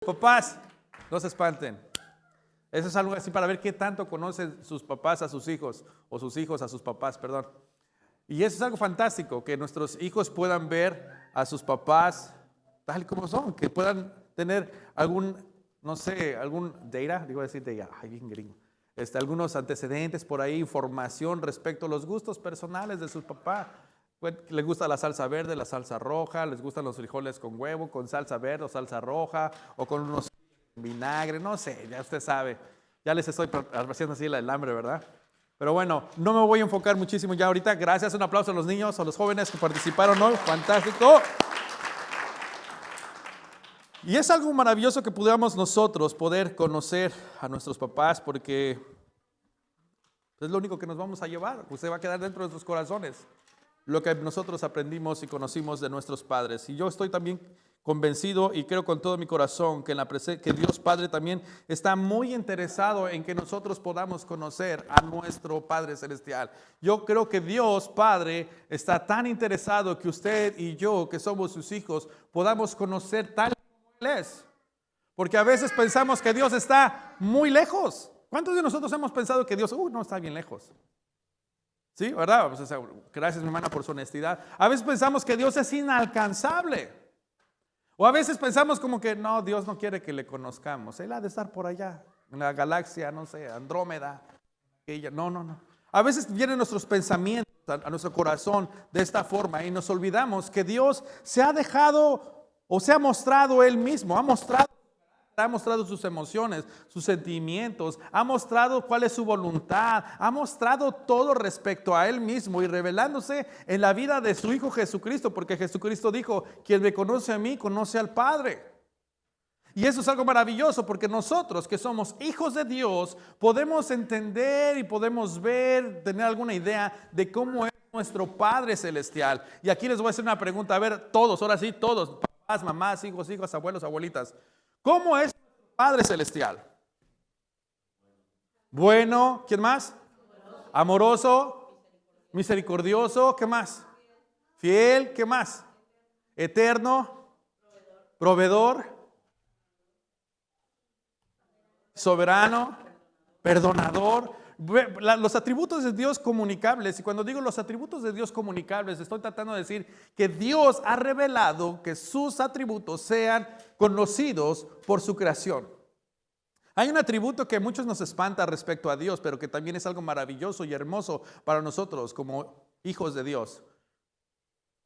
Papás, no se espanten. Eso es algo así para ver qué tanto conocen sus papás a sus hijos o sus hijos a sus papás, perdón. Y eso es algo fantástico, que nuestros hijos puedan ver a sus papás tal y como son, que puedan tener algún, no sé, algún data, digo decir data, ay, bien gringo, algunos antecedentes por ahí, información respecto a los gustos personales de sus papás. Les gusta la salsa verde, la salsa roja, les gustan los frijoles con huevo, con salsa verde o salsa roja, o con unos vinagre, no sé, ya usted sabe. Ya les estoy haciendo así el hambre, ¿verdad? Pero bueno, no me voy a enfocar muchísimo ya ahorita. Gracias, un aplauso a los niños, a los jóvenes que participaron hoy. Fantástico. Y es algo maravilloso que podamos nosotros poder conocer a nuestros papás, porque es lo único que nos vamos a llevar. Usted va a quedar dentro de nuestros corazones lo que nosotros aprendimos y conocimos de nuestros padres. Y yo estoy también convencido y creo con todo mi corazón que, que Dios Padre también está muy interesado en que nosotros podamos conocer a nuestro Padre Celestial. Yo creo que Dios Padre está tan interesado que usted y yo, que somos sus hijos, podamos conocer tal como Él es. Porque a veces pensamos que Dios está muy lejos. ¿Cuántos de nosotros hemos pensado que Dios, no está bien lejos? ¿Sí? ¿Verdad? Pues, gracias, mi hermana, por su honestidad. A veces pensamos que Dios es inalcanzable. O a veces pensamos como que no, Dios no quiere que le conozcamos. Él ha de estar por allá, en la galaxia, no sé, Andrómeda. No. A veces vienen nuestros pensamientos a nuestro corazón de esta forma y nos olvidamos que Dios se ha dejado o se ha mostrado Él mismo, ha mostrado sus emociones, sus sentimientos, ha mostrado cuál es su voluntad, ha mostrado todo respecto a Él mismo y revelándose en la vida de su Hijo Jesucristo, porque Jesucristo dijo, quien me conoce a mí, conoce al Padre. Y eso es algo maravilloso, porque nosotros que somos hijos de Dios, podemos entender y podemos ver, tener alguna idea de cómo es nuestro Padre Celestial. Y aquí les voy a hacer una pregunta, a ver, todos, ahora sí, todos, papás, mamás, hijos, abuelos, abuelitas. ¿Cómo es nuestro Padre Celestial? Bueno, ¿quién más? Amoroso, misericordioso, ¿qué más? Fiel, ¿qué más? Eterno, proveedor, soberano, perdonador. Los atributos de Dios comunicables, y cuando digo los atributos de Dios comunicables, estoy tratando de decir que Dios ha revelado que sus atributos sean conocidos por su creación. Hay un atributo que a muchos nos espanta respecto a Dios, pero que también es algo maravilloso y hermoso para nosotros como hijos de Dios: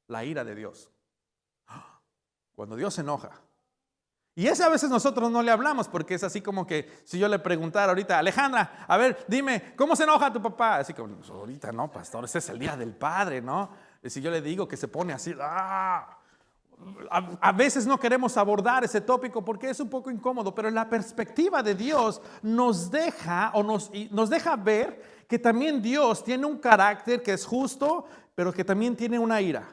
la ira de Dios. Cuando Dios se enoja. Y ese a veces nosotros no le hablamos, porque es así como que si yo le preguntara ahorita, Alejandra, a ver, dime, ¿cómo se enoja tu papá? Así como, ahorita no, pastor, ese es el día del padre, ¿no? Y si yo le digo que se pone así, a veces no queremos abordar ese tópico porque es un poco incómodo, pero la perspectiva de Dios nos deja nos deja ver que también Dios tiene un carácter que es justo, pero que también tiene una ira,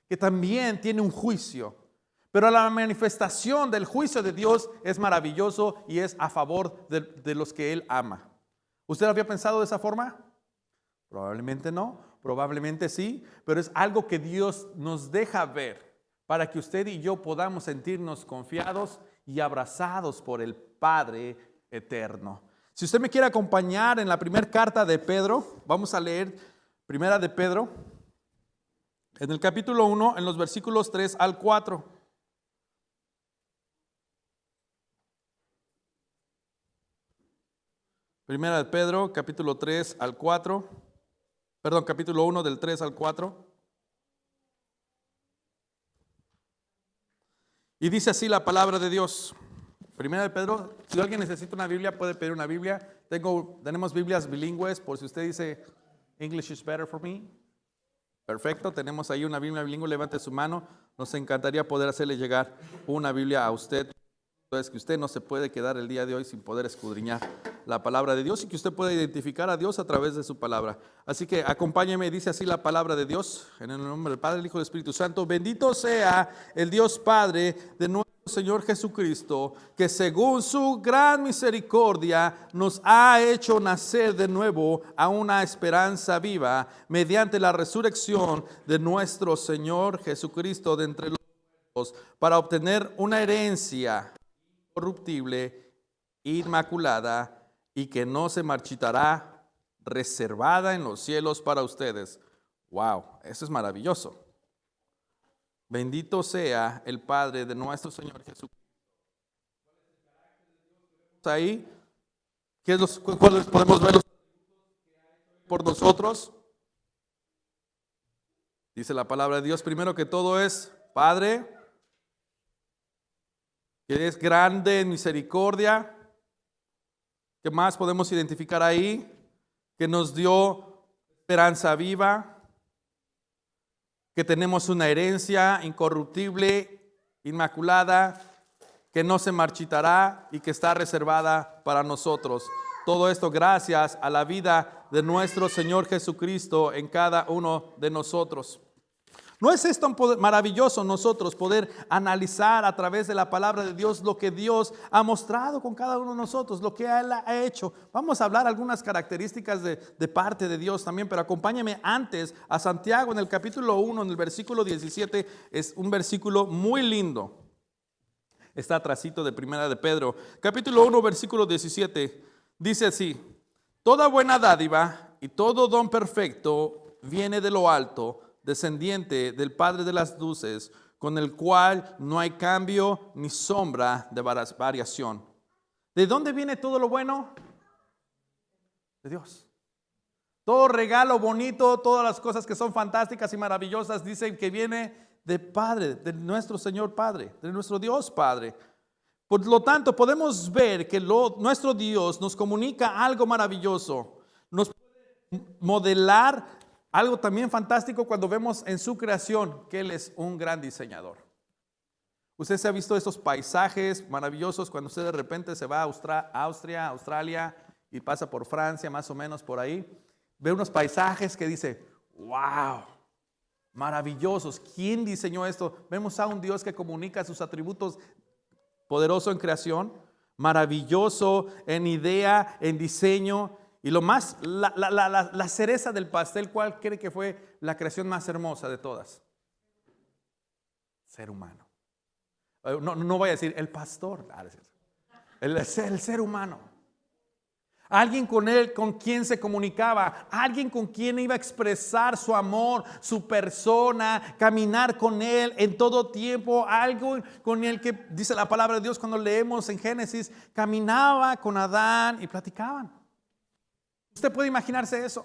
que también tiene un juicio. Pero la manifestación del juicio de Dios es maravilloso y es a favor de los que Él ama. ¿Usted había pensado de esa forma? Probablemente no, probablemente sí, pero es algo que Dios nos deja ver para que usted y yo podamos sentirnos confiados y abrazados por el Padre eterno. Si usted me quiere acompañar en la primera carta de Pedro, vamos a leer primera de Pedro, en el capítulo 1, en los versículos 3 al 4. Primera de Pedro, capítulo 3 al 4. Perdón, capítulo 1 del 3 al 4. Y dice así la palabra de Dios. Primera de Pedro, si alguien necesita una Biblia, puede pedir una Biblia. Tenemos Biblias bilingües, por si usted dice, English is better for me. Perfecto, tenemos ahí una Biblia bilingüe, levante su mano. Nos encantaría poder hacerle llegar una Biblia a usted. Es que usted no se puede quedar el día de hoy sin poder escudriñar la palabra de Dios y que usted pueda identificar a Dios a través de su palabra. Así que acompáñeme, dice así la palabra de Dios, en el nombre del Padre, del Hijo y del Espíritu Santo. Bendito sea el Dios Padre de nuestro Señor Jesucristo, que según su gran misericordia nos ha hecho nacer de nuevo a una esperanza viva mediante la resurrección de nuestro Señor Jesucristo de entre los muertos, para obtener una herencia incorruptible, inmaculada y que no se marchitará, reservada en los cielos para ustedes. Wow, eso es maravilloso. Bendito sea el Padre de nuestro Señor Jesucristo. Ahí, ¿cuáles podemos ver por nosotros? Dice la palabra de Dios, primero que todo es Padre, que es grande en misericordia. ¿Qué más podemos identificar ahí? Que nos dio esperanza viva, que tenemos una herencia incorruptible, inmaculada, que no se marchitará y que está reservada para nosotros. Todo esto gracias a la vida de nuestro Señor Jesucristo en cada uno de nosotros. ¿No es esto maravilloso nosotros poder analizar a través de la palabra de Dios lo que Dios ha mostrado con cada uno de nosotros, lo que Él ha hecho? Vamos a hablar algunas características de parte de Dios también, pero acompáñame antes a Santiago en el capítulo 1, en el versículo 17. Es un versículo muy lindo. Está atrasito de Primera de Pedro. Capítulo 1, versículo 17. Dice así: toda buena dádiva y todo don perfecto viene de lo alto, descendiente del Padre de las luces, con el cual no hay cambio ni sombra de variación. ¿De dónde viene todo lo bueno? De Dios. Todo regalo bonito, todas las cosas que son fantásticas y maravillosas, dicen que viene de Padre, de nuestro Señor Padre, de nuestro Dios Padre. Por lo tanto, podemos ver que nuestro Dios nos comunica algo maravilloso, nos puede modelar algo también fantástico cuando vemos en su creación que Él es un gran diseñador. Usted se ha visto estos paisajes maravillosos cuando usted de repente se va a Austria, Australia y pasa por Francia, más o menos por ahí. Ve unos paisajes que dice, wow, maravillosos. ¿Quién diseñó esto? Vemos a un Dios que comunica sus atributos, poderoso en creación, maravilloso en idea, en diseño. Y lo más, la cereza del pastel, ¿cuál cree que fue la creación más hermosa de todas? Ser humano. No voy a decir el pastor, el ser humano. Alguien con quien se comunicaba, alguien con quien iba a expresar su amor, su persona, caminar con él en todo tiempo, algo con el que dice la palabra de Dios cuando leemos en Génesis, caminaba con Adán y platicaban. Usted puede imaginarse eso.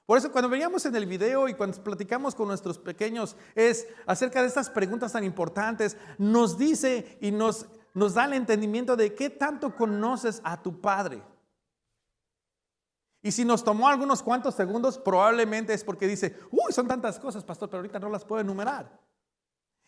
Por eso cuando veníamos en el video y cuando platicamos con nuestros pequeños es acerca de estas preguntas tan importantes, nos dice y nos da el entendimiento de qué tanto conoces a tu Padre. Y si nos tomó algunos cuantos segundos, probablemente es porque dice, uy, son tantas cosas, pastor, pero ahorita no las puedo enumerar.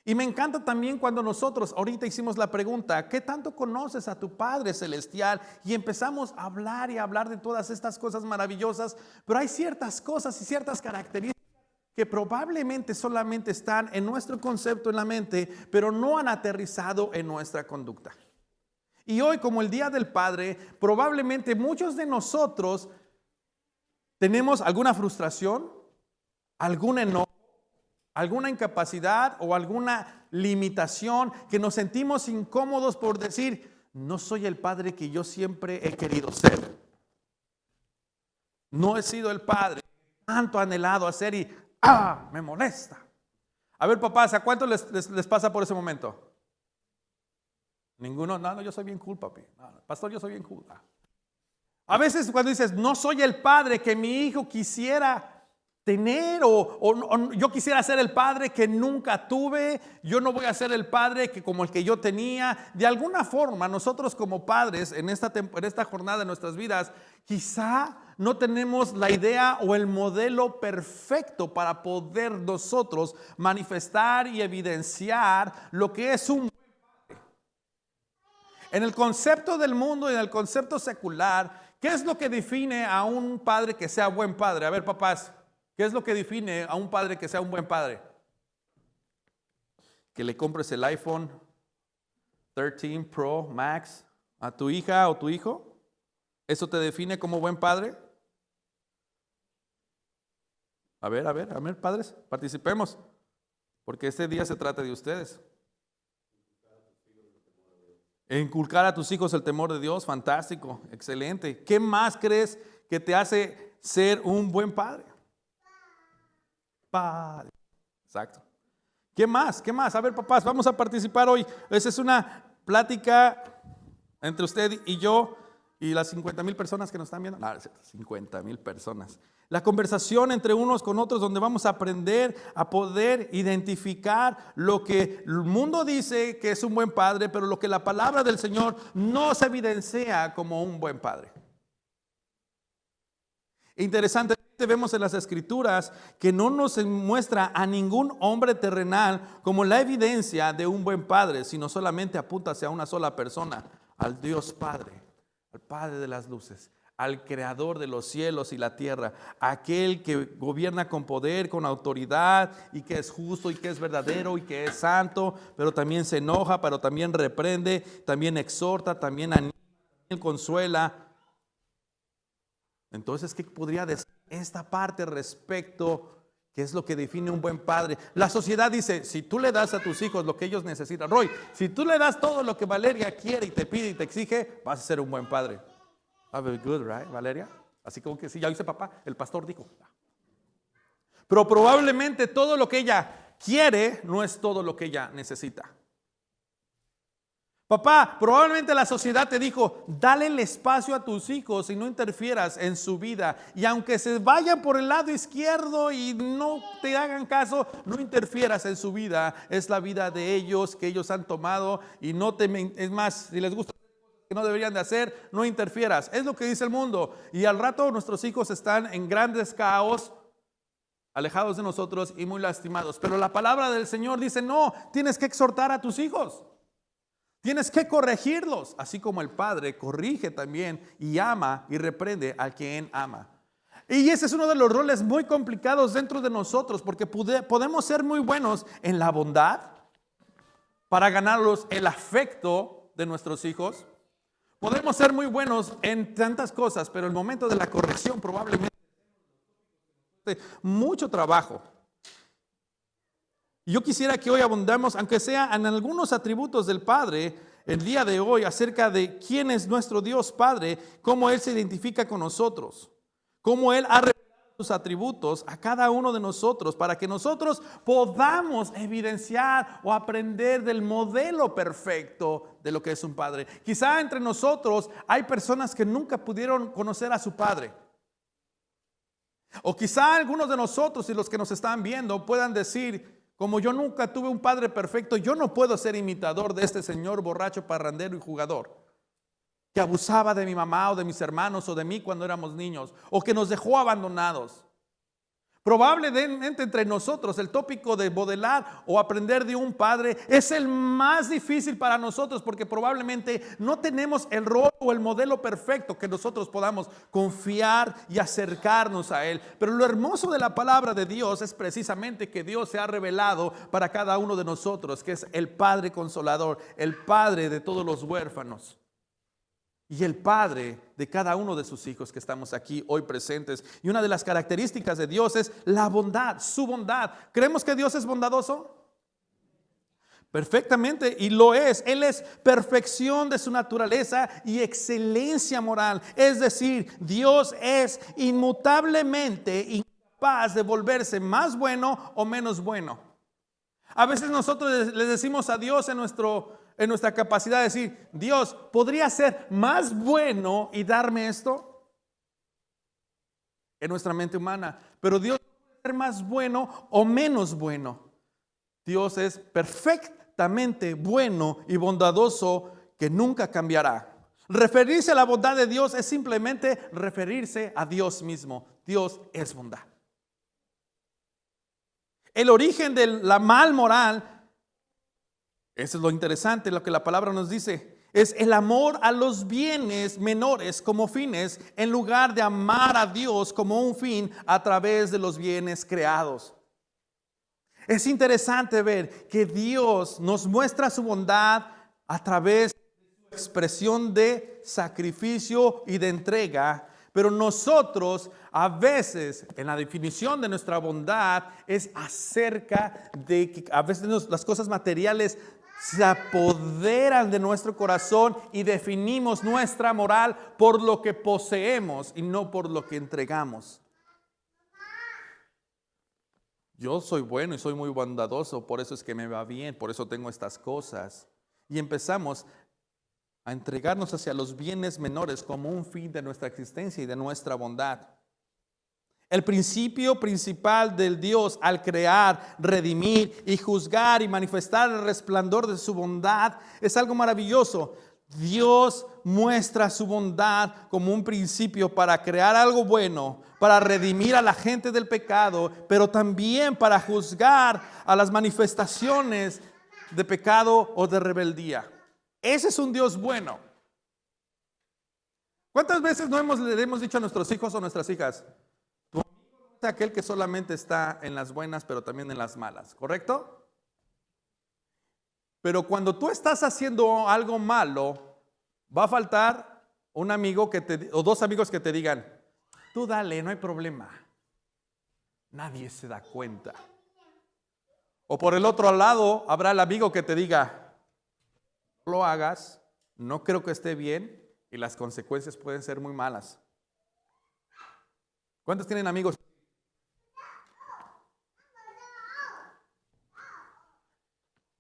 Y me encanta también cuando nosotros ahorita hicimos la pregunta, ¿qué tanto conoces a tu Padre Celestial? Y empezamos a hablar de todas estas cosas maravillosas, pero hay ciertas cosas y ciertas características que probablemente solamente están en nuestro concepto en la mente, pero no han aterrizado en nuestra conducta. Y hoy, como el Día del Padre, probablemente muchos de nosotros tenemos alguna frustración, algún enojo, alguna incapacidad o alguna limitación que nos sentimos incómodos por decir, no soy el padre que yo siempre he querido ser. No he sido el padre que tanto anhelado a ser y me molesta. A ver, papás, ¿a cuánto les pasa por ese momento? Ninguno. No, yo soy bien cool, papi. No, pastor, yo soy bien cool. A veces cuando dices, no soy el padre que mi hijo quisiera tener o yo quisiera ser el padre que nunca tuve, yo no voy a ser el padre que como el que yo tenía. De alguna forma nosotros como padres en esta jornada de nuestras vidas quizá no tenemos la idea o el modelo perfecto para poder nosotros manifestar y evidenciar lo que es un buen padre. En el concepto del mundo y en el concepto secular, ¿qué es lo que define a un padre que sea buen padre? A ver, papás, ¿qué es lo que define a un padre que sea un buen padre? Que le compres el iPhone 13 Pro Max a tu hija o tu hijo. ¿Eso te define como buen padre? A ver, padres, participemos, porque este día se trata de ustedes. Inculcar a tus hijos el temor de Dios, fantástico, excelente. ¿Qué más crees que te hace ser un buen padre? Padre. Exacto. ¿Qué más? ¿Qué más? A ver, papás, vamos a participar hoy. Esa es una plática entre usted y yo y las 50,000 personas que nos están viendo. No, 50,000 personas. La conversación entre unos con otros donde vamos a aprender a poder identificar lo que el mundo dice que es un buen padre, pero lo que la palabra del Señor nos evidencia como un buen padre. Interesantemente vemos en las Escrituras que no nos muestra a ningún hombre terrenal como la evidencia de un buen padre, sino solamente apunta hacia una sola persona, al Dios Padre, al Padre de las luces, al Creador de los cielos y la tierra, aquel que gobierna con poder, con autoridad, y que es justo y que es verdadero y que es santo, pero también se enoja, pero también reprende, también exhorta, también anima, también consuela. Entonces, ¿qué podría decir esta parte respecto? ¿Qué es lo que define un buen padre? La sociedad dice, si tú le das a tus hijos lo que ellos necesitan, Roy, si tú le das todo lo que Valeria quiere y te pide y te exige, vas a ser un buen padre. Very good, right, Valeria? Así como que sí, ya dice papá, el pastor dijo. Pero probablemente todo lo que ella quiere no es todo lo que ella necesita. Papá, probablemente la sociedad te dijo, dale el espacio a tus hijos y no interfieras en su vida. Y aunque se vayan por el lado izquierdo y no te hagan caso, no interfieras en su vida. Es la vida de ellos que ellos han tomado y no te... Es más, si les gusta que no deberían de hacer, no interfieras. Es lo que dice el mundo. Y al rato nuestros hijos están en grandes caos, alejados de nosotros y muy lastimados. Pero la palabra del Señor dice, no, tienes que exhortar a tus hijos. Tienes que corregirlos, así como el Padre corrige también y ama y reprende al quien ama. Y ese es uno de los roles muy complicados dentro de nosotros, porque podemos ser muy buenos en la bondad para ganarlos el afecto de nuestros hijos. Podemos ser muy buenos en tantas cosas, pero el momento de la corrección probablemente mucho trabajo. Yo quisiera que hoy abundemos, aunque sea en algunos atributos del Padre, el día de hoy, acerca de quién es nuestro Dios Padre, cómo Él se identifica con nosotros, cómo Él ha revelado sus atributos a cada uno de nosotros, para que nosotros podamos evidenciar o aprender del modelo perfecto de lo que es un Padre. Quizá entre nosotros hay personas que nunca pudieron conocer a su Padre. O quizá algunos de nosotros y los que nos están viendo puedan decir, como yo nunca tuve un padre perfecto, yo no puedo ser imitador de este señor borracho, parrandero y jugador, que abusaba de mi mamá o de mis hermanos o de mí cuando éramos niños, o que nos dejó abandonados. Probablemente entre nosotros el tópico de modelar o aprender de un padre es el más difícil para nosotros, porque probablemente no tenemos el rol o el modelo perfecto que nosotros podamos confiar y acercarnos a él. Pero lo hermoso de la palabra de Dios es precisamente que Dios se ha revelado para cada uno de nosotros, que es el Padre Consolador, el Padre de todos los huérfanos. Y el Padre de cada uno de sus hijos que estamos aquí hoy presentes. Y una de las características de Dios es la bondad, su bondad. ¿Creemos que Dios es bondadoso? Perfectamente, y lo es. Él es perfección de su naturaleza y excelencia moral. Es decir, Dios es inmutablemente incapaz de volverse más bueno o menos bueno. A veces nosotros le decimos a Dios en nuestra capacidad de decir, Dios, ¿podría ser más bueno y darme esto? En nuestra mente humana. Pero Dios puede ser más bueno o menos bueno. Dios es perfectamente bueno y bondadoso, que nunca cambiará. Referirse a la bondad de Dios es simplemente referirse a Dios mismo. Dios es bondad. El origen de la mal moral, eso es lo interesante, lo que la palabra nos dice, es el amor a los bienes menores como fines, en lugar de amar a Dios como un fin a través de los bienes creados. Es interesante ver que Dios nos muestra su bondad a través de su expresión de sacrificio y de entrega, pero Pero nosotros a veces en la definición de nuestra bondad es acerca de que a veces las cosas materiales se apoderan de nuestro corazón y definimos nuestra moral por lo que poseemos y no por lo que entregamos. Yo soy bueno y soy muy bondadoso, por eso es que me va bien, por eso tengo estas cosas. Y empezamos a entregarnos hacia los bienes menores como un fin de nuestra existencia y de nuestra bondad. El principio principal del Dios al crear, redimir y juzgar y manifestar el resplandor de su bondad es algo maravilloso. Dios muestra su bondad como un principio para crear algo bueno, para redimir a la gente del pecado, pero también para juzgar a las manifestaciones de pecado o de rebeldía. Ese es un Dios bueno. ¿Cuántas veces le hemos dicho a nuestros hijos o nuestras hijas? Tu amigo es aquel que solamente está en las buenas, pero también en las malas, ¿correcto? Pero cuando tú estás haciendo algo malo, va a faltar un amigo o dos amigos que te digan, tú dale, no hay problema. Nadie se da cuenta. O por el otro lado, habrá el amigo que te diga, no lo hagas, no creo que esté bien y las consecuencias pueden ser muy malas. ¿Cuántos tienen amigos?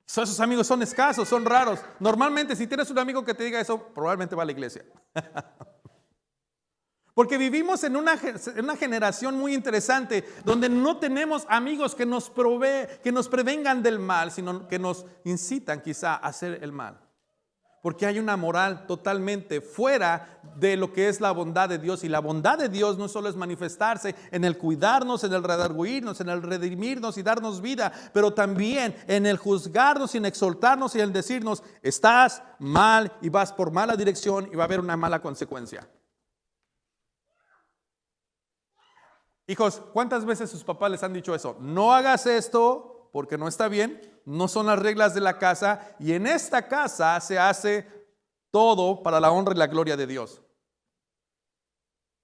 Esos amigos son escasos, son raros. Normalmente si tienes un amigo que te diga eso, probablemente va a la iglesia. Porque vivimos en una generación muy interesante donde no tenemos amigos que nos prevengan del mal, sino que nos incitan quizá a hacer el mal. Porque hay una moral totalmente fuera de lo que es la bondad de Dios. Y la bondad de Dios no solo es manifestarse en el cuidarnos, en el redarguirnos, en el redimirnos y darnos vida, pero también en el juzgarnos y en exhortarnos y en decirnos, estás mal y vas por mala dirección y va a haber una mala consecuencia. Hijos, ¿cuántas veces sus papás les han dicho eso? No hagas esto porque no está bien, no son las reglas de la casa y en esta casa se hace todo para la honra y la gloria de Dios.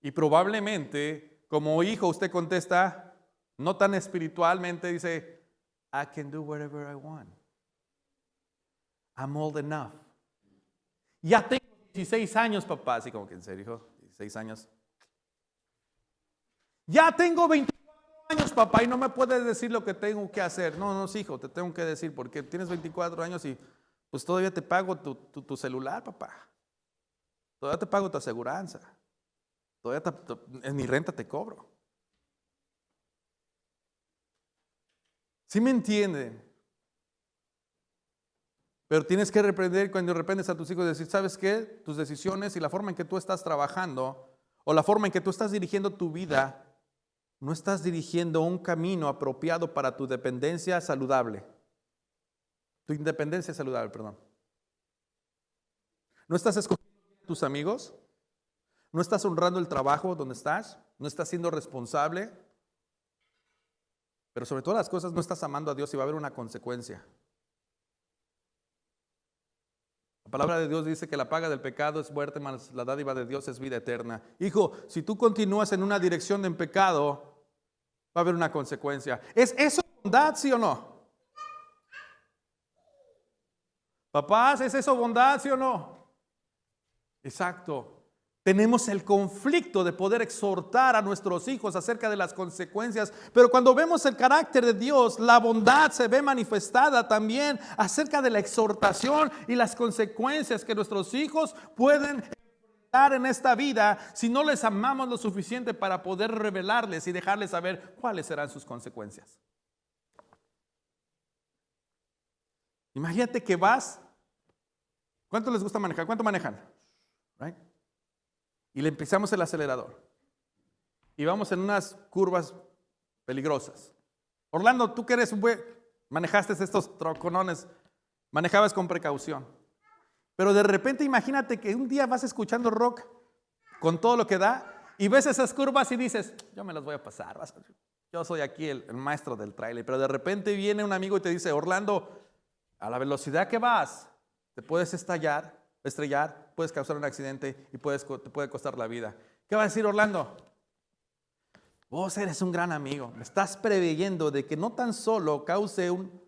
Y probablemente como hijo usted contesta, no tan espiritualmente, dice, I can do whatever I want. I'm old enough. Ya tengo 16 años, papá. Así como que en serio, hijo, 16 años. Ya tengo 24 años, papá, y no me puedes decir lo que tengo que hacer. No, hijo, te tengo que decir porque tienes 24 años y pues todavía te pago tu celular, papá. Todavía te pago tu aseguranza. Todavía en mi renta te cobro. ¿Sí me entienden? Pero tienes que reprender cuando reprendes a tus hijos y decir, ¿sabes qué? Tus decisiones y la forma en que tú estás trabajando o la forma en que tú estás dirigiendo tu vida, no estás dirigiendo un camino apropiado para tu dependencia saludable. Tu independencia saludable, perdón. No estás escogiendo a tus amigos. No estás honrando el trabajo donde estás. No estás siendo responsable. Pero sobre todas las cosas no estás amando a Dios y va a haber una consecuencia. La palabra de Dios dice que la paga del pecado es muerte, mas la dádiva de Dios es vida eterna. Hijo, si tú continúas en una dirección de pecado, va a haber una consecuencia. ¿Es eso bondad, sí o no? Papás, ¿es eso bondad, sí o no? Exacto. Tenemos el conflicto de poder exhortar a nuestros hijos acerca de las consecuencias, pero cuando vemos el carácter de Dios, la bondad se ve manifestada también acerca de la exhortación y las consecuencias que nuestros hijos pueden enfrentar en esta vida si no les amamos lo suficiente para poder revelarles y dejarles saber cuáles serán sus consecuencias. Imagínate que vas, ¿cuánto les gusta manejar? ¿Cuánto manejan? Right? Y le empezamos el acelerador. Y vamos en unas curvas peligrosas. Orlando, tú que eres un buen, manejaste estos troconones, manejabas con precaución. Pero de repente imagínate que un día vas escuchando rock con todo lo que da y ves esas curvas y dices, yo me las voy a pasar. Yo soy aquí el maestro del tráiler. Pero de repente viene un amigo y te dice, Orlando, a la velocidad que vas, te puedes estrellar, puedes causar un accidente y te puede costar la vida. ¿Qué va a decir Orlando? Vos eres un gran amigo. Me estás preveyendo de que no tan solo cause un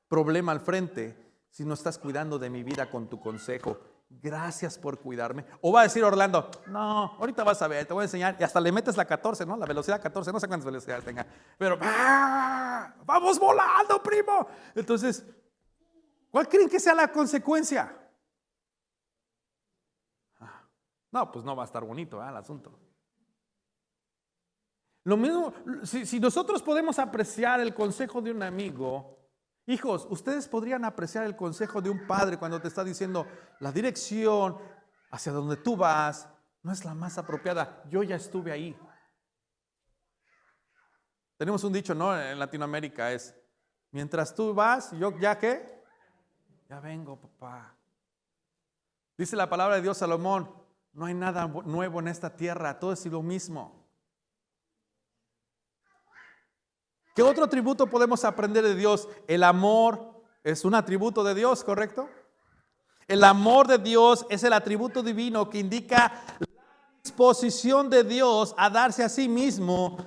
problema al frente, sino estás cuidando de mi vida con tu consejo. Gracias por cuidarme. O va a decir Orlando, no, ahorita vas a ver, te voy a enseñar. Y hasta le metes la 14, ¿no? La velocidad 14, no sé cuántas velocidades tenga. Pero, vamos volando, primo. Entonces, ¿cuál creen que sea la consecuencia? No, pues no va a estar bonito, el asunto. Lo mismo, si nosotros podemos apreciar el consejo de un amigo, hijos, ustedes podrían apreciar el consejo de un padre cuando te está diciendo la dirección hacia donde tú vas no es la más apropiada. Yo ya estuve ahí. Tenemos un dicho, ¿no? En Latinoamérica es, mientras tú vas, yo ya qué, ya vengo, papá. Dice la palabra de Dios, Salomón, no hay nada nuevo en esta tierra, todo es lo mismo. ¿Qué otro atributo podemos aprender de Dios? El amor es un atributo de Dios, ¿correcto? El amor de Dios es el atributo divino que indica la disposición de Dios a darse a sí mismo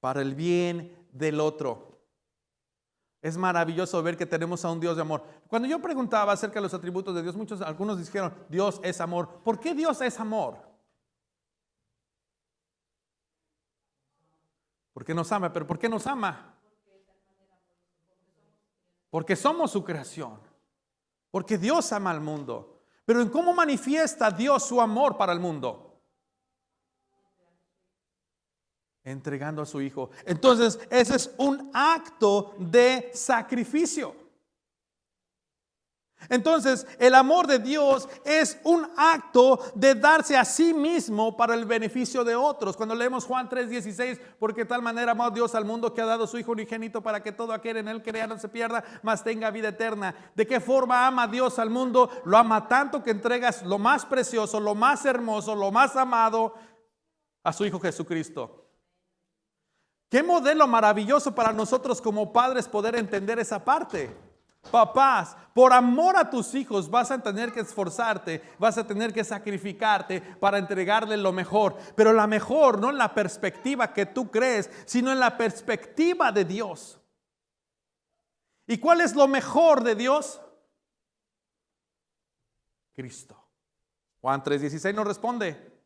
para el bien del otro. Es maravilloso ver que tenemos a un Dios de amor. Cuando yo preguntaba acerca de los atributos de Dios, algunos dijeron, Dios es amor. ¿Por qué Dios es amor? Porque nos ama, pero ¿por qué nos ama? Porque somos su creación. Porque Dios ama al mundo. Pero ¿en cómo manifiesta Dios su amor para el mundo? Entregando a su Hijo. Entonces, ese es un acto de sacrificio. Entonces, el amor de Dios es un acto de darse a sí mismo para el beneficio de otros. Cuando leemos Juan 3:16, porque de tal manera amó Dios al mundo que ha dado a su Hijo unigénito para que todo aquel en él crea no se pierda, mas tenga vida eterna. ¿De qué forma ama Dios al mundo? Lo ama tanto que entregas lo más precioso, lo más hermoso, lo más amado a su Hijo Jesucristo. Qué modelo maravilloso para nosotros como padres poder entender esa parte. Papás, por amor a tus hijos vas a tener que esforzarte, vas a tener que sacrificarte para entregarle lo mejor, pero la mejor no en la perspectiva que tú crees, sino en la perspectiva de Dios. ¿Y cuál es lo mejor de Dios? Cristo. Juan 3:16 nos responde.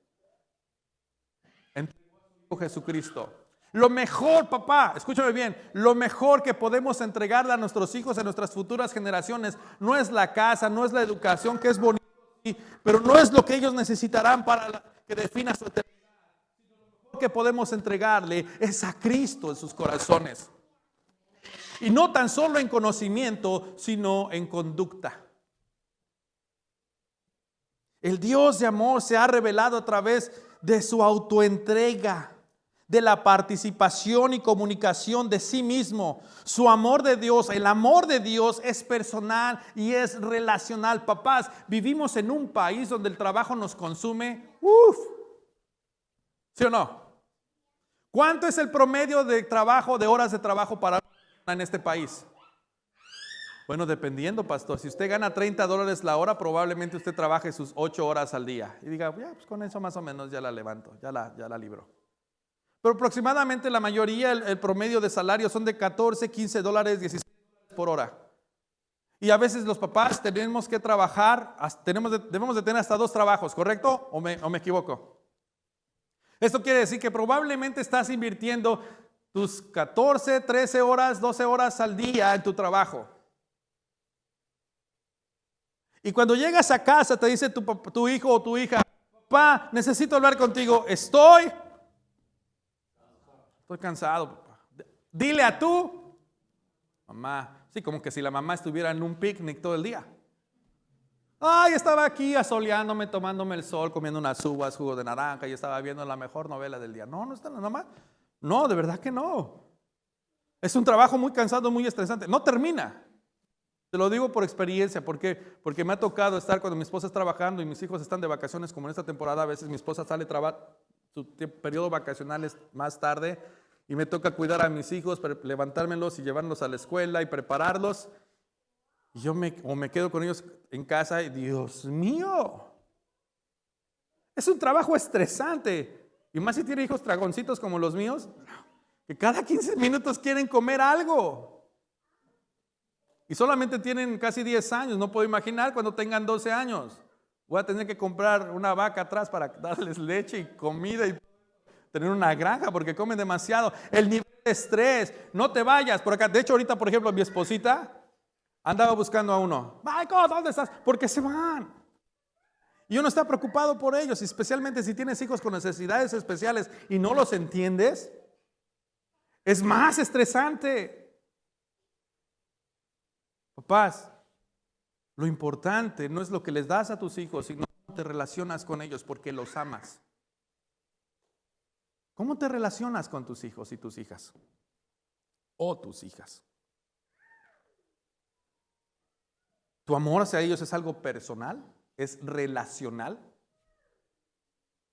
Entregó a su Hijo Jesucristo. Lo mejor, papá, escúchame bien, lo mejor que podemos entregarle a nuestros hijos, a nuestras futuras generaciones, no es la casa, no es la educación, que es bonito, pero no es lo que ellos necesitarán para que defina su eternidad. Lo mejor que podemos entregarle es a Cristo en sus corazones. Y no tan solo en conocimiento, sino en conducta. El Dios de amor se ha revelado a través de su autoentrega, de la participación y comunicación de sí mismo. Su amor de Dios, el amor de Dios es personal y es relacional. Papás, vivimos en un país donde el trabajo nos consume. ¿Sí o no? ¿Cuánto es el promedio de trabajo, de horas de trabajo para en este país? Bueno, dependiendo, pastor. Si usted gana $30 la hora, probablemente usted trabaje sus 8 horas al día. Y diga, ya, pues con eso más o menos ya la levanto, ya la libro. Pero aproximadamente la mayoría, el promedio de salario son de $14, $15, $16 por hora. Y a veces los papás tenemos que trabajar, debemos de tener hasta 2 trabajos, ¿correcto? ¿O me equivoco? Esto quiere decir que probablemente estás invirtiendo tus 14, 13 horas, 12 horas al día en tu trabajo. Y cuando llegas a casa te dice tu hijo o tu hija, papá, necesito hablar contigo, estoy cansado, papá. Dile a tu mamá. Sí, como que si la mamá estuviera en un picnic todo el día. Ay, estaba aquí asoleándome, tomándome el sol, comiendo unas uvas, jugo de naranja y estaba viendo la mejor novela del día. No está la mamá. No, de verdad que no. Es un trabajo muy cansado, muy estresante. No termina. Te lo digo por experiencia, porque me ha tocado estar cuando mi esposa está trabajando y mis hijos están de vacaciones, como en esta temporada. A veces mi esposa sale a trabajar, su periodo vacacional es más tarde y me toca cuidar a mis hijos, levantármelos y llevarlos a la escuela y prepararlos. Y yo me quedo con ellos en casa y Dios mío, Es un trabajo estresante. Y más si tiene hijos dragoncitos como los míos, que cada 15 minutos quieren comer algo. Y solamente tienen casi 10 años. No puedo imaginar cuando tengan 12 años. Voy a tener que comprar una vaca atrás para darles leche y comida y tener una granja porque comen demasiado. El nivel de estrés, no te vayas por acá. De hecho, ahorita, por ejemplo, mi esposita andaba buscando a uno. Michael, ¿dónde estás? Porque se van. Y uno está preocupado por ellos, especialmente si tienes hijos con necesidades especiales y no los entiendes. Es más estresante. Papás, lo importante no es lo que les das a tus hijos, sino cómo te relacionas con ellos porque los amas. ¿Cómo te relacionas con tus hijos y tus hijas? O tus hijas. ¿Tu amor hacia ellos es algo personal? ¿Es relacional?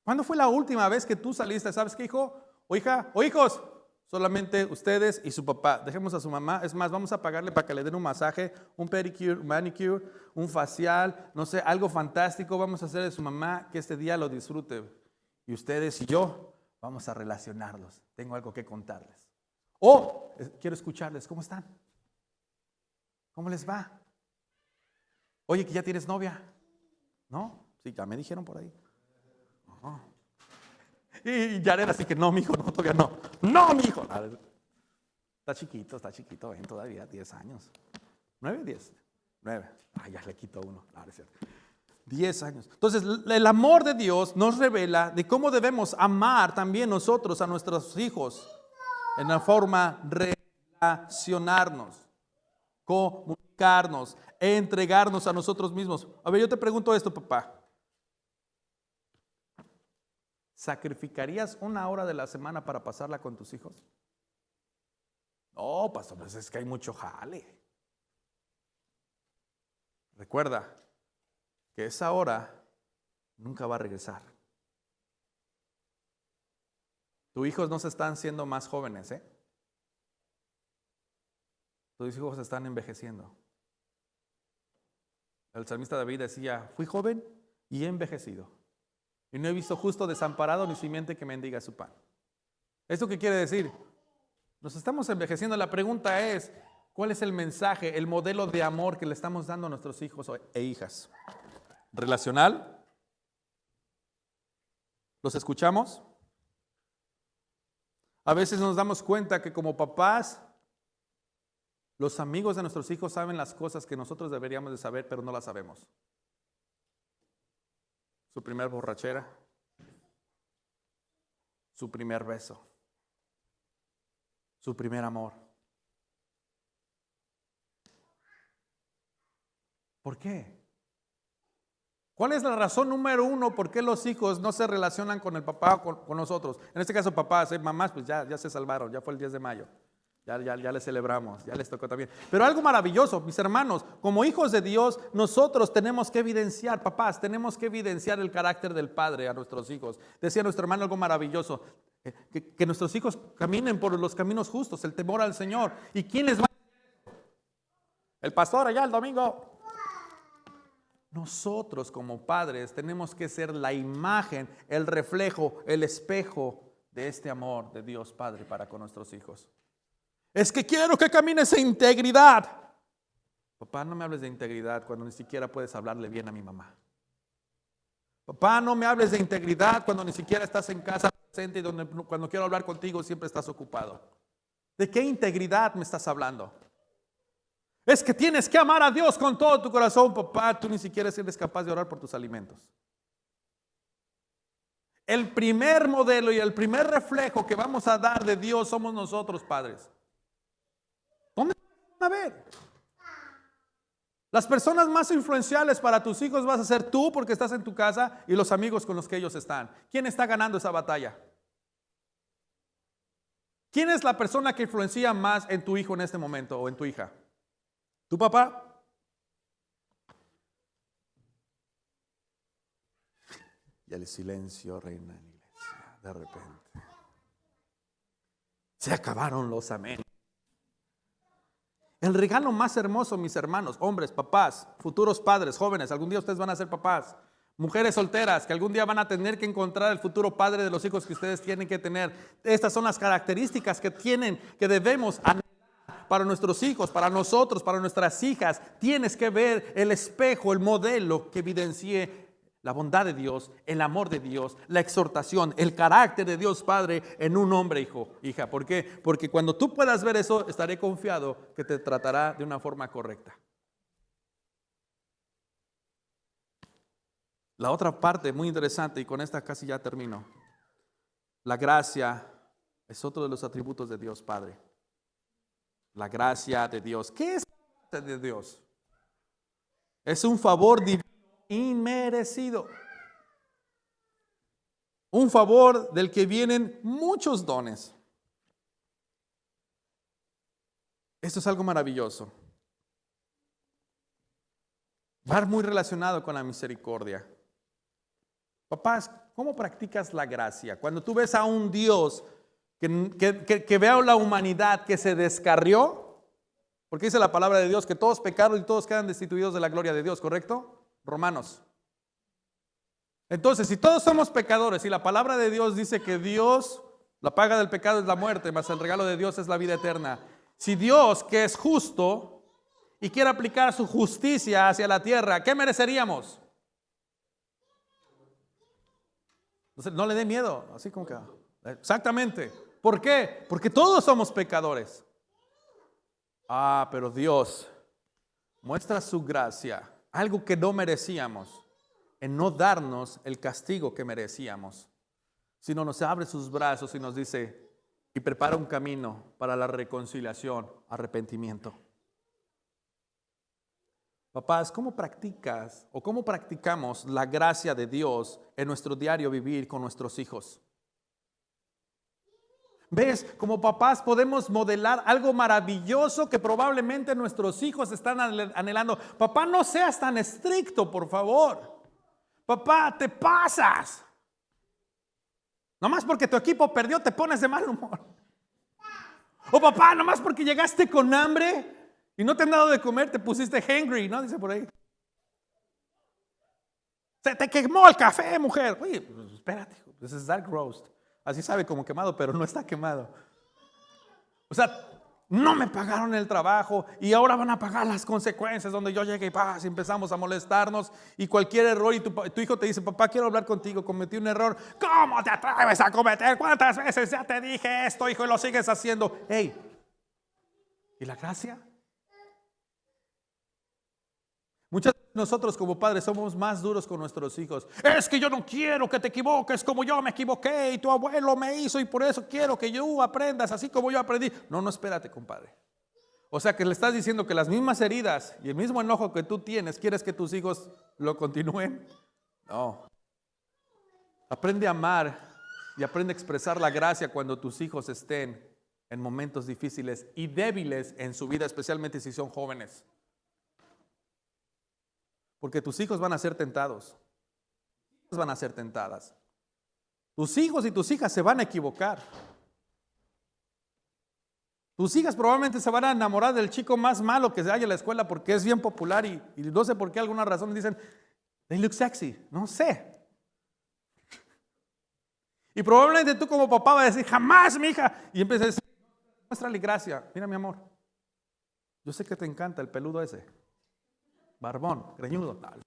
¿Cuándo fue la última vez que tú saliste? ¿Sabes qué, hijo? O hija, o hijos. Solamente ustedes y su papá. Dejemos a su mamá. Es más, vamos a pagarle para que le den un masaje, un pedicure, un manicure, un facial, no sé, algo fantástico. Vamos a hacer de su mamá que este día lo disfrute. Y ustedes y yo vamos a relacionarlos. Tengo algo que contarles. O quiero escucharles. ¿Cómo están? ¿Cómo les va? Oye, que ya tienes novia. ¿No? Sí, ya me dijeron por ahí. Oh. Y Jared así que no, mijo, no, todavía no. No, mijo. Está chiquito, ven, todavía 10 años. 9, 10. 9. Ay, ya le quito uno. Es cierto. 10 años. Entonces, el amor de Dios nos revela de cómo debemos amar también nosotros a nuestros hijos en la forma de relacionarnos, comunicarnos, entregarnos a nosotros mismos. A ver, yo te pregunto esto, papá. ¿Sacrificarías una hora de la semana para pasarla con tus hijos? No, pastor, pues es que hay mucho jale. Recuerda que esa hora nunca va a regresar. Tus hijos no se están siendo más jóvenes, ¿eh? Tus hijos se están envejeciendo. El salmista David decía, fui joven y he envejecido. Y no he visto justo desamparado ni simiente que mendiga su pan. ¿Esto qué quiere decir? Nos estamos envejeciendo. La pregunta es, ¿cuál es el mensaje, el modelo de amor que le estamos dando a nuestros hijos e hijas? ¿Relacional? ¿Los escuchamos? A veces nos damos cuenta que como papás, los amigos de nuestros hijos saben las cosas que nosotros deberíamos de saber, pero no las sabemos. Su primer borrachera, su primer beso, su primer amor. ¿Por qué? ¿Cuál es la razón número uno por qué los hijos no se relacionan con el papá o con nosotros? En este caso papás, mamás, pues ya se salvaron, ya fue el 10 de mayo. Ya les celebramos, ya les tocó también. Pero algo maravilloso, mis hermanos, como hijos de Dios, nosotros tenemos que evidenciar, papás, tenemos que evidenciar el carácter del Padre a nuestros hijos. Decía nuestro hermano algo maravilloso, que nuestros hijos caminen por los caminos justos, el temor al Señor. ¿Y quién les va a decir? El pastor allá el domingo. Nosotros como padres tenemos que ser la imagen, el reflejo, el espejo de este amor de Dios Padre para con nuestros hijos. Es que quiero que camines en integridad. Papá, no me hables de integridad cuando ni siquiera puedes hablarle bien a mi mamá. Papá, no me hables de integridad cuando ni siquiera estás en casa presente y cuando quiero hablar contigo siempre estás ocupado. ¿De qué integridad me estás hablando? Es que tienes que amar a Dios con todo tu corazón. Papá, tú ni siquiera eres capaz de orar por tus alimentos. El primer modelo y el primer reflejo que vamos a dar de Dios somos nosotros, padres. ¿Dónde van a ver? Las personas más influenciales para tus hijos vas a ser tú porque estás en tu casa y los amigos con los que ellos están. ¿Quién está ganando esa batalla? ¿Quién es la persona que influencia más en tu hijo en este momento o en tu hija? ¿Tu papá? Y el silencio reina en la iglesia de repente. Se acabaron los amén. El regalo más hermoso, mis hermanos, hombres, papás, futuros padres, jóvenes, algún día ustedes van a ser papás, Mujeres solteras que algún día van a tener que encontrar el futuro padre de los hijos que ustedes tienen que tener. Estas son las características que debemos anhelar para nuestros hijos, para nosotros, para nuestras hijas. Tienes que ver el espejo, el modelo que evidencie la bondad de Dios, el amor de Dios, la exhortación, el carácter de Dios Padre en un hombre, hija. ¿Por qué? Porque cuando tú puedas ver eso, estaré confiado que te tratará de una forma correcta. La otra parte muy interesante, y con esta casi ya termino. La gracia es otro de los atributos de Dios Padre. La gracia de Dios. ¿Qué es la gracia de Dios? Es un favor divino inmerecido. Un favor del que vienen muchos dones. Esto es algo maravilloso. Va muy relacionado con la misericordia. Papás, ¿cómo practicas la gracia? Cuando tú ves a un Dios que ve a la humanidad que se descarrió, porque dice la palabra de Dios que todos pecaron y todos quedan destituidos de la gloria de Dios, ¿correcto? Romanos. Entonces, si todos somos pecadores y la palabra de Dios dice que Dios, la paga del pecado es la muerte, mas el regalo de Dios es la vida eterna. Si Dios, que es justo y quiere aplicar su justicia hacia la tierra, ¿qué mereceríamos? No le dé miedo, así como que... Exactamente. ¿Por qué? Porque todos somos pecadores. Pero Dios muestra su gracia, algo que no merecíamos, en no darnos el castigo que merecíamos, sino nos abre sus brazos y nos dice, y prepara un camino para la reconciliación, arrepentimiento. Papás, ¿cómo practicas o cómo practicamos la gracia de Dios en nuestro diario vivir con nuestros hijos? ¿Ves? Como papás podemos modelar algo maravilloso que probablemente nuestros hijos están anhelando. Papá, no seas tan estricto, por favor. Papá, te pasas. Nomás porque tu equipo perdió te pones de mal humor. O papá, nomás porque llegaste con hambre y no te han dado de comer, te pusiste hangry, ¿no? Dice por ahí. Se te quemó el café, mujer. Oye, pues espérate, this is dark roast. Así sabe como quemado, pero no está quemado. O sea, no me pagaron el trabajo y ahora van a pagar las consecuencias donde yo llegue y empezamos a molestarnos y cualquier error y tu hijo te dice, papá, quiero hablar contigo, cometí un error. ¿Cómo te atreves a cometer? ¿Cuántas veces ya te dije esto, hijo, y lo sigues haciendo? Hey, ¿y la gracia? Muchas veces nosotros como padres somos más duros con nuestros hijos. Es que yo no quiero que te equivoques como yo me equivoqué y tu abuelo me hizo y por eso quiero que yo aprendas así como yo aprendí. No, espérate, compadre. O sea que le estás diciendo que las mismas heridas y el mismo enojo que tú tienes, ¿quieres que tus hijos lo continúen? No. Aprende a amar y aprende a expresar la gracia cuando tus hijos estén en momentos difíciles y débiles en su vida, especialmente si son jóvenes. Porque tus hijos van a ser tentados. Tus hijas van a ser tentadas. Tus hijos y tus hijas se van a equivocar. Tus hijas probablemente se van a enamorar del chico más malo que se haya en la escuela porque es bien popular y no sé por qué alguna razón dicen, they look sexy. No sé. Y probablemente tú como papá vas a decir, jamás mi hija. Y empiezas a decir, muéstrale gracia. Mira mi amor, yo sé que te encanta el peludo ese. Barbón, greñudo, tal.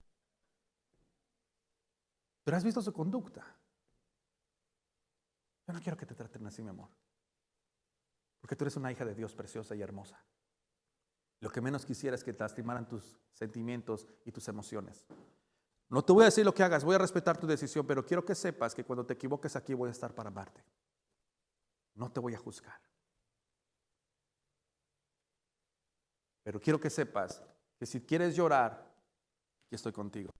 Pero has visto su conducta. Yo no quiero que te traten así, mi amor. Porque tú eres una hija de Dios preciosa y hermosa. Lo que menos quisiera es que te lastimaran tus sentimientos y tus emociones. No te voy a decir lo que hagas, voy a respetar tu decisión, pero quiero que sepas que cuando te equivoques aquí voy a estar para amarte. No te voy a juzgar. Pero quiero que sepas que si quieres llorar, aquí estoy contigo.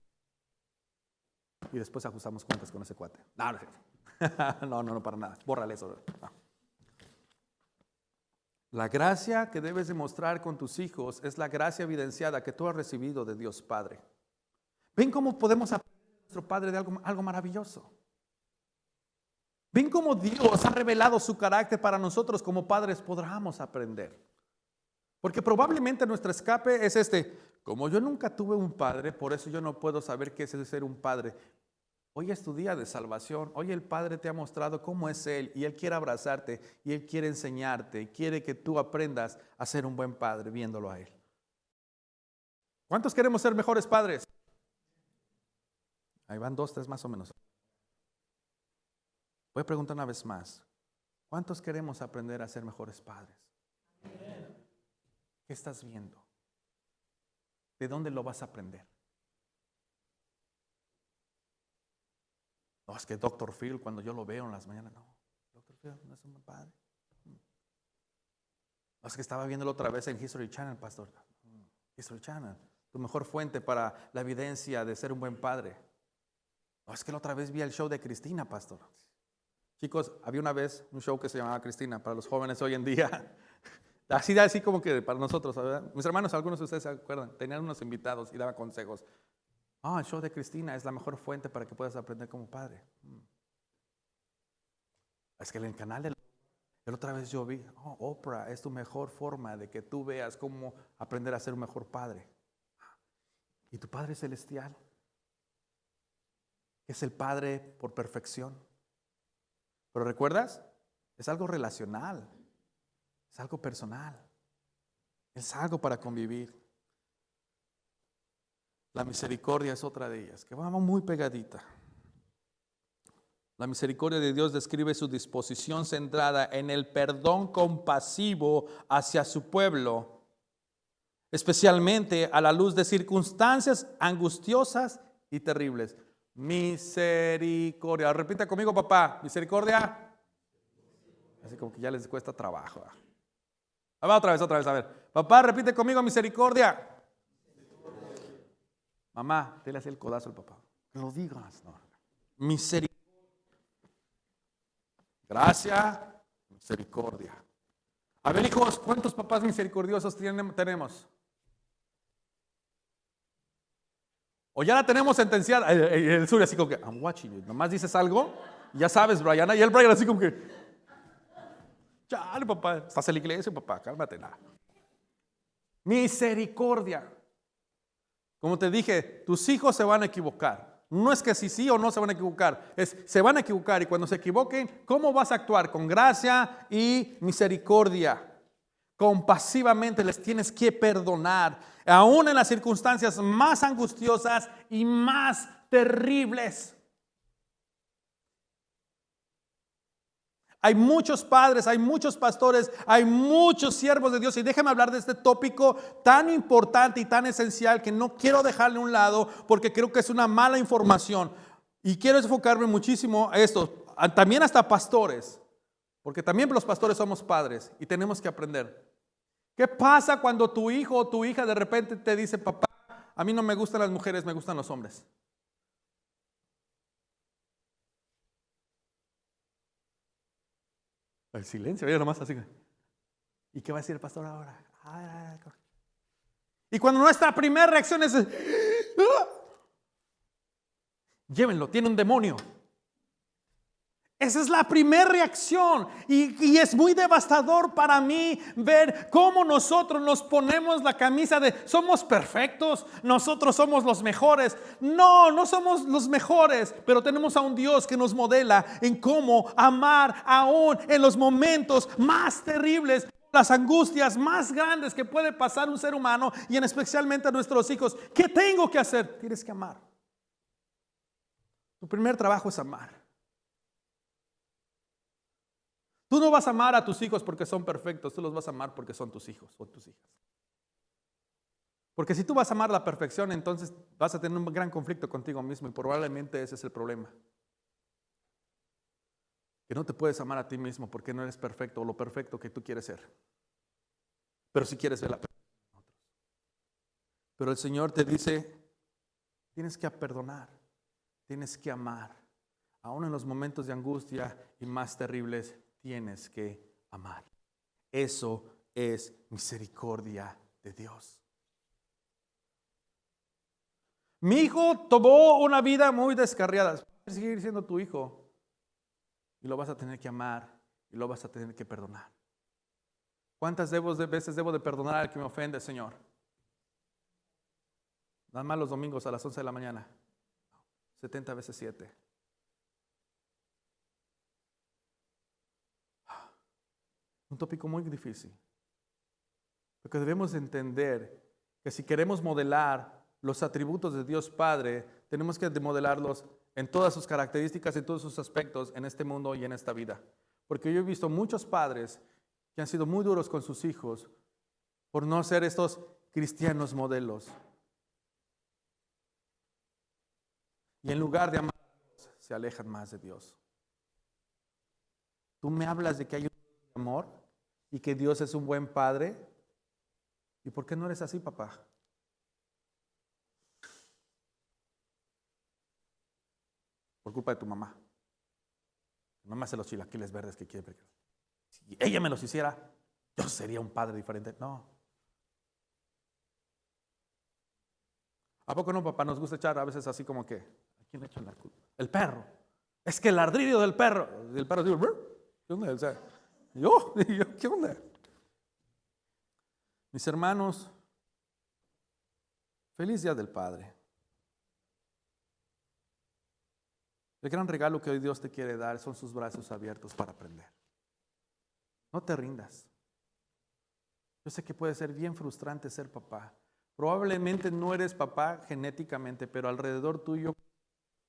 Y después ajustamos cuentas con ese cuate. No, para nada. Bórrale eso. No. La gracia que debes demostrar con tus hijos es la gracia evidenciada que tú has recibido de Dios Padre. ¿Ven cómo podemos aprender de nuestro Padre de algo maravilloso? ¿Ven cómo Dios ha revelado su carácter para nosotros como padres podamos aprender? Porque probablemente nuestro escape es Como yo nunca tuve un padre, por eso yo no puedo saber qué es ser un padre. Hoy es tu día de salvación. Hoy el Padre te ha mostrado cómo es Él y Él quiere abrazarte y Él quiere enseñarte y quiere que tú aprendas a ser un buen padre viéndolo a Él. ¿Cuántos queremos ser mejores padres? Ahí van 2, 3 más o menos. Voy a preguntar una vez más. ¿Cuántos queremos aprender a ser mejores padres? ¿Qué estás viendo? ¿De dónde lo vas a aprender? No, es que Dr. Phil, cuando yo lo veo en las mañanas, no, Dr. Phil no es un buen padre. No, es que estaba viéndolo otra vez en History Channel, pastor. History Channel, tu mejor fuente para la evidencia de ser un buen padre. No, es que la otra vez vi el show de Cristina, pastor. Chicos, había una vez un show que se llamaba Cristina, para los jóvenes hoy en día. Así como que para nosotros, ¿verdad? Mis hermanos, algunos de ustedes se acuerdan, tenían unos invitados y daban consejos. El show de Cristina es la mejor fuente para que puedas aprender como padre. Es que en el canal de la otra vez yo vi, Oprah es tu mejor forma de que tú veas cómo aprender a ser un mejor padre. ¿Y tu Padre Celestial? Es el Padre por perfección. Pero ¿recuerdas? Es algo relacional, es algo personal, es algo para convivir. La misericordia es otra de ellas, que vamos muy pegadita. La misericordia de Dios describe su disposición centrada en el perdón compasivo hacia su pueblo, especialmente a la luz de circunstancias angustiosas y terribles. Misericordia. Repita conmigo, papá. Misericordia. Así como que ya les cuesta trabajo. Va otra vez. A ver. Papá, repite conmigo, misericordia. Mamá, dile así el codazo al papá. Que lo digas. No. Misericordia. Gracia, misericordia. A ver, hijos, ¿cuántos papás misericordiosos tenemos? O ya la tenemos sentenciada. El sur así como que, I'm watching you. Nomás dices algo, ya sabes, Brian. Y el Brian así como que, chale, papá, estás en la iglesia, papá, cálmate. Nada. Misericordia. Como te dije, tus hijos se van a equivocar. No es que si sí o no se van a equivocar, se van a equivocar y cuando se equivoquen, ¿cómo vas a actuar? Con gracia y misericordia. Compasivamente les tienes que perdonar, aún en las circunstancias más angustiosas y más terribles. Hay muchos padres, hay muchos pastores, hay muchos siervos de Dios. Y déjame hablar de este tópico tan importante y tan esencial que no quiero dejarle a un lado porque creo que es una mala información. Y quiero enfocarme muchísimo a esto, también hasta pastores, porque también los pastores somos padres y tenemos que aprender. ¿Qué pasa cuando tu hijo o tu hija de repente te dice, papá, a mí no me gustan las mujeres, me gustan los hombres? El silencio, oye, nomás así. ¿Y qué va a decir el pastor ahora? Y cuando nuestra primera reacción es, llévenlo, tiene un demonio. Esa es la primera reacción y es muy devastador para mí ver cómo nosotros nos ponemos la camisa de somos perfectos, nosotros somos los mejores. No somos los mejores, pero tenemos a un Dios que nos modela en cómo amar aún en los momentos más terribles, las angustias más grandes que puede pasar un ser humano y en especialmente a nuestros hijos. ¿Qué tengo que hacer? Tienes que amar. Tu primer trabajo es amar. Tú no vas a amar a tus hijos porque son perfectos, tú los vas a amar porque son tus hijos o tus hijas. Porque si tú vas a amar la perfección, entonces vas a tener un gran conflicto contigo mismo y probablemente ese es el problema. Que no te puedes amar a ti mismo porque no eres perfecto o lo perfecto que tú quieres ser. Pero si quieres ver la perfección en otros. Pero el Señor te dice, tienes que perdonar, tienes que amar. Aún en los momentos de angustia y más terribles, tienes que amar. Eso es misericordia de Dios. Mi hijo tomó una vida muy descarriada. Vas a seguir siendo tu hijo y lo vas a tener que amar y lo vas a tener que perdonar. ¿Cuántas veces debo de perdonar al que me ofende, Señor? Nada más los domingos a las 11 de la mañana. 70 veces 7. Un tópico muy difícil. Porque debemos entender que si queremos modelar los atributos de Dios Padre, tenemos que modelarlos en todas sus características, en todos sus aspectos, en este mundo y en esta vida. Porque yo he visto muchos padres que han sido muy duros con sus hijos por no ser estos cristianos modelos. Y en lugar de amar a Dios, se alejan más de Dios. Tú me hablas de que hay un amor y que Dios es un buen padre. ¿Y por qué no eres así, papá? Por culpa de tu mamá. Tu mamá hace los chilaquiles verdes que quiere. Si ella me los hiciera, yo sería un padre diferente. No. ¿A poco no, papá? Nos gusta echar a veces así como que, ¿a quién le echan la culpa? El perro. Es que el ladrido del perro. Y el perro dice, ¿qué onda? O sea, yo, ¿qué onda? Mis hermanos, feliz Día del Padre. El gran regalo que hoy Dios te quiere dar son sus brazos abiertos para aprender. No te rindas. Yo sé que puede ser bien frustrante ser papá. Probablemente no eres papá genéticamente, pero alrededor tuyo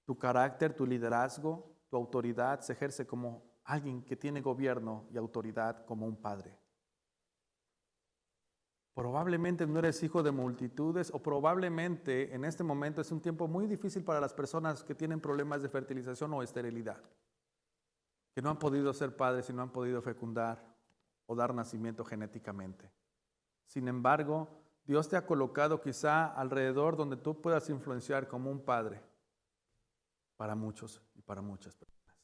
tu carácter, tu liderazgo, tu autoridad se ejerce como alguien que tiene gobierno y autoridad como un padre. Probablemente no eres hijo de multitudes o probablemente en este momento es un tiempo muy difícil para las personas que tienen problemas de fertilización o esterilidad, que no han podido ser padres y no han podido fecundar o dar nacimiento genéticamente. Sin embargo, Dios te ha colocado quizá alrededor donde tú puedas influenciar como un padre para muchos y para muchas personas.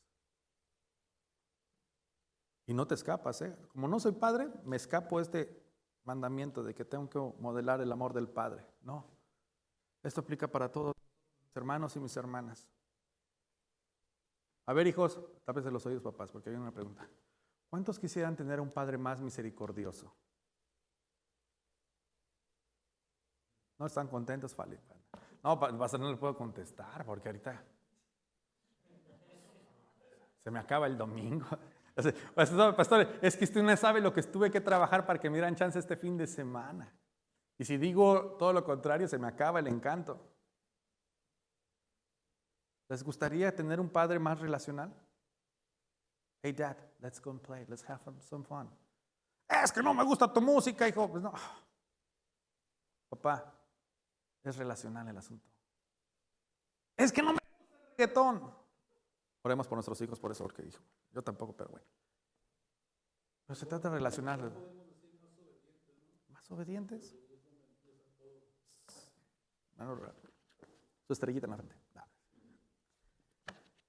Y no te escapas, ¿eh? Como no soy padre, me escapo este mandamiento de que tengo que modelar el amor del Padre. No. Esto aplica para todos mis hermanos y mis hermanas. A ver, hijos, tápense los oídos, papás, porque hay una pregunta. ¿Cuántos quisieran tener un padre más misericordioso? ¿No están contentos, Fali? No, no le puedo contestar porque ahorita se me acaba el domingo. Pastor, es que usted no sabe lo que tuve que trabajar para que me dieran chance este fin de semana. Y si digo todo lo contrario, se me acaba el encanto. ¿Les gustaría tener un padre más relacional? Hey, Dad, let's go and play. Let's have some fun. Es que no me gusta tu música, hijo. Pues no. Papá, es relacional el asunto. Es que no me gusta el reggaetón. Oremos por nuestros hijos por eso, porque dijo. Yo tampoco, pero bueno. Pero se trata de relacionar. ¿Más obedientes? Su estrellita en la frente. No.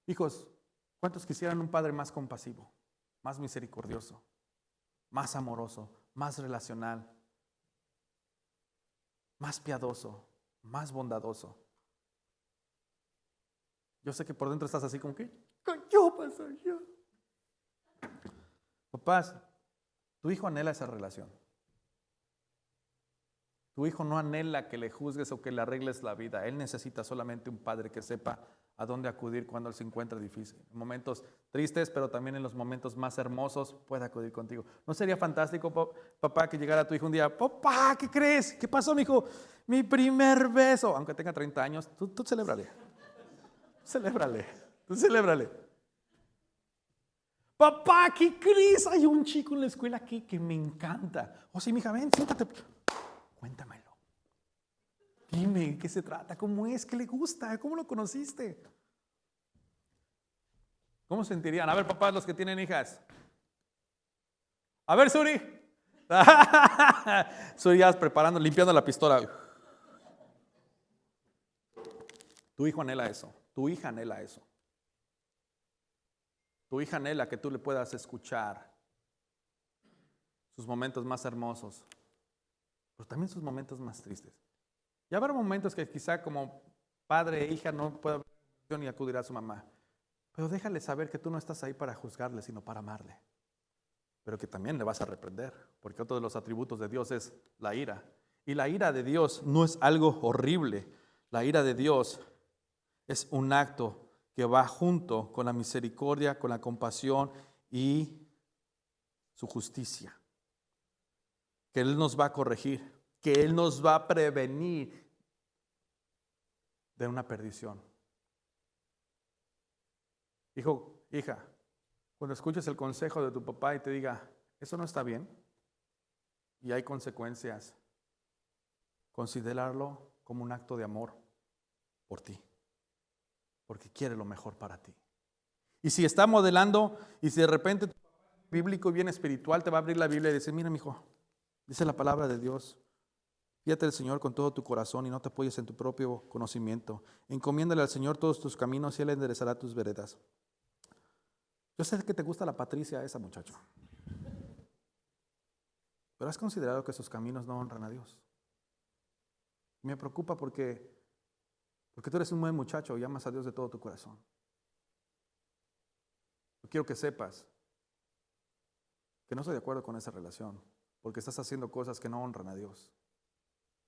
Hijos, ¿cuántos quisieran un padre más compasivo, más misericordioso, más amoroso, más relacional, más piadoso, más bondadoso? Yo sé que por dentro estás así como que, yo paso yo. Papás, tu hijo anhela esa relación. Tu hijo no anhela que le juzgues o que le arregles la vida. Él necesita solamente un padre que sepa a dónde acudir cuando él se encuentra difícil. En momentos tristes, pero también en los momentos más hermosos, puede acudir contigo. ¿No sería fantástico, papá, que llegara tu hijo un día? Papá, ¿qué crees? ¿Qué pasó, mijo? Mi primer beso. Aunque tenga 30 años, tú celébrale. Celébrale. Tú celébrale. Papá, ¿qué crees? Hay un chico en la escuela aquí que me encanta. O sí, mija, ven, siéntate. Cuéntamelo. Dime, ¿qué se trata? ¿Cómo es? ¿Qué le gusta? ¿Cómo lo conociste? ¿Cómo sentirían? A ver, papás, los que tienen hijas. A ver, Suri. Suri ya preparando, limpiando la pistola. Tu hijo anhela eso. Tu hija anhela eso. Tu hija anhela que tú le puedas escuchar sus momentos más hermosos, pero también sus momentos más tristes. Y habrá momentos que quizá como padre e hija no pueda ni acudir a su mamá, pero déjale saber que tú no estás ahí para juzgarle, sino para amarle. Pero que también le vas a reprender, porque otro de los atributos de Dios es la ira. Y la ira de Dios no es algo horrible. La ira de Dios es un acto que va junto con la misericordia, con la compasión y su justicia. Que Él nos va a corregir, que Él nos va a prevenir de una perdición. Hijo, hija, cuando escuches el consejo de tu papá y te diga, eso no está bien y hay consecuencias, considéralo como un acto de amor por ti, porque quiere lo mejor para ti. Y si está modelando y si de repente tu papá es bíblico y bien espiritual, te va a abrir la Biblia y dice, mira, mijo, dice la palabra de Dios, fíjate del Señor con todo tu corazón y no te apoyes en tu propio conocimiento. Encomiéndale al Señor todos tus caminos y Él enderezará tus veredas. Yo sé que te gusta la Patricia esa, muchacho. Pero has considerado que sus caminos no honran a Dios. Me preocupa porque tú eres un buen muchacho y amas a Dios de todo tu corazón. Yo quiero que sepas que no estoy de acuerdo con esa relación, porque estás haciendo cosas que no honran a Dios.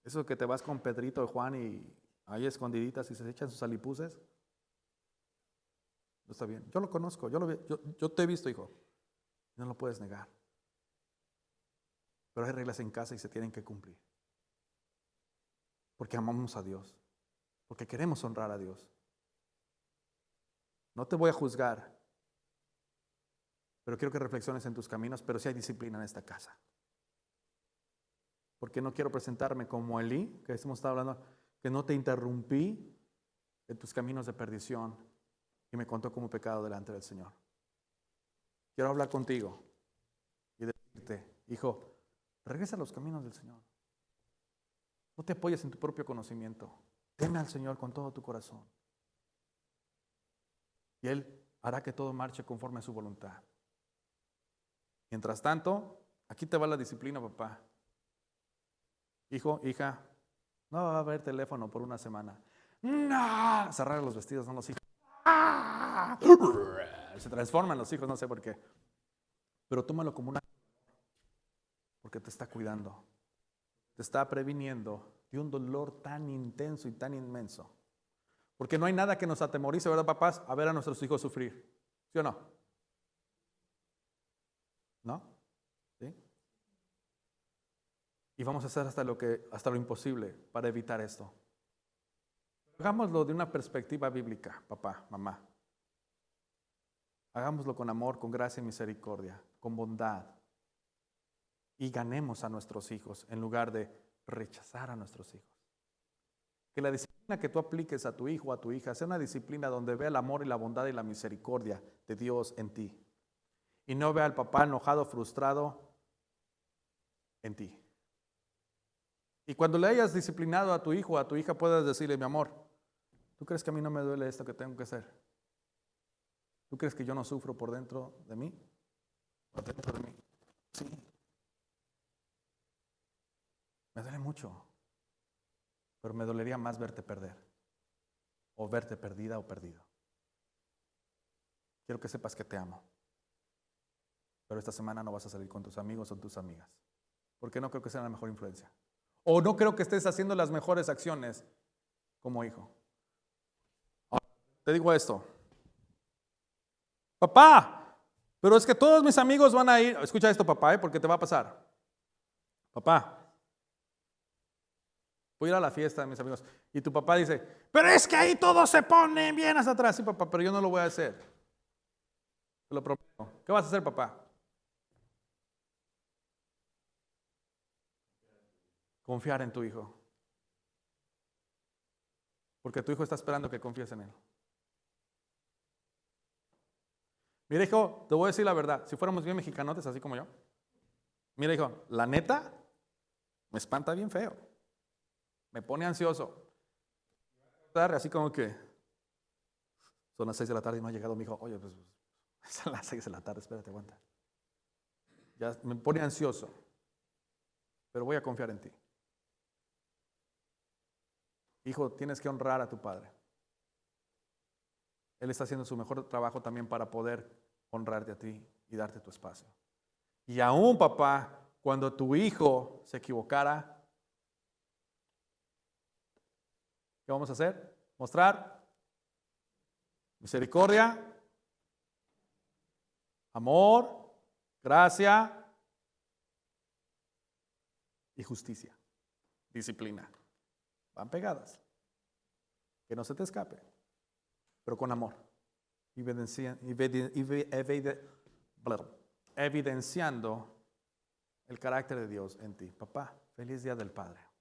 Eso que te vas con Pedrito y Juan y ahí escondiditas y se echan sus alipuses, no está bien. Yo lo conozco, yo te he visto, hijo. No lo puedes negar. Pero hay reglas en casa y se tienen que cumplir. Porque amamos a Dios. Porque queremos honrar a Dios. No te voy a juzgar, pero quiero que reflexiones en tus caminos, pero sí hay disciplina en esta casa. Porque no quiero presentarme como Elí, que hemos estado hablando, que no te interrumpí en tus caminos de perdición y me contó como pecado delante del Señor. Quiero hablar contigo y decirte, hijo, regresa a los caminos del Señor. No te apoyes en tu propio conocimiento. Teme al Señor con todo tu corazón. Y Él hará que todo marche conforme a su voluntad. Mientras tanto, aquí te va la disciplina, papá. Hijo, hija, no va a haber teléfono por una semana. ¡No! Cerrar los vestidos, no los hijos. ¡Ah! Se transforman los hijos, no sé por qué. Pero tómalo como una... porque te está cuidando. Te está previniendo de un dolor tan intenso y tan inmenso. Porque no hay nada que nos atemorice, ¿verdad, papás? A ver a nuestros hijos sufrir. ¿Sí o no? ¿No? ¿Sí? Y vamos a hacer hasta lo imposible para evitar esto. Hagámoslo de una perspectiva bíblica, papá, mamá. Hagámoslo con amor, con gracia y misericordia, con bondad. Y ganemos a nuestros hijos en lugar de rechazar a nuestros hijos. Que la disciplina que tú apliques a tu hijo o a tu hija sea una disciplina donde vea el amor y la bondad y la misericordia de Dios en ti. Y no vea al papá enojado, frustrado en ti. Y cuando le hayas disciplinado a tu hijo o a tu hija, puedas decirle, mi amor, ¿tú crees que a mí no me duele esto que tengo que hacer? ¿Tú crees que yo no sufro por dentro de mí? ¿Por dentro de mí? Sí. Me duele mucho. Pero me dolería más verte perder. O verte perdida o perdido. Quiero que sepas que te amo. Pero esta semana no vas a salir con tus amigos o tus amigas. Porque no creo que sea la mejor influencia. O no creo que estés haciendo las mejores acciones como hijo. Ahora, te digo esto. Papá, pero es que todos mis amigos van a ir. Escucha esto, papá, porque te va a pasar. Papá, voy a ir a la fiesta de mis amigos. Y tu papá dice, pero es que ahí todos se ponen bien hasta atrás. Sí, papá, pero yo no lo voy a hacer. Te lo prometo. ¿Qué vas a hacer, papá? Confiar en tu hijo. Porque tu hijo está esperando que confíes en él. Mira, hijo, te voy a decir la verdad. Si fuéramos bien mexicanotes, así como yo. Mira, hijo, la neta me espanta bien feo. Me pone ansioso. Así como que son las 6 de la tarde y no ha llegado mi hijo. Oye, pues son las 6 de la tarde, espérate, aguanta. Ya me pone ansioso. Pero voy a confiar en ti. Hijo, tienes que honrar a tu padre. Él está haciendo su mejor trabajo también para poder honrarte a ti y darte tu espacio. Y aún, papá, cuando tu hijo se equivocara, ¿Qué vamos a hacer? Mostrar misericordia, amor, gracia y justicia. Disciplina. Van pegadas. Que no se te escape, pero con amor. Evidenciando el carácter de Dios en ti. Papá, feliz Día del Padre.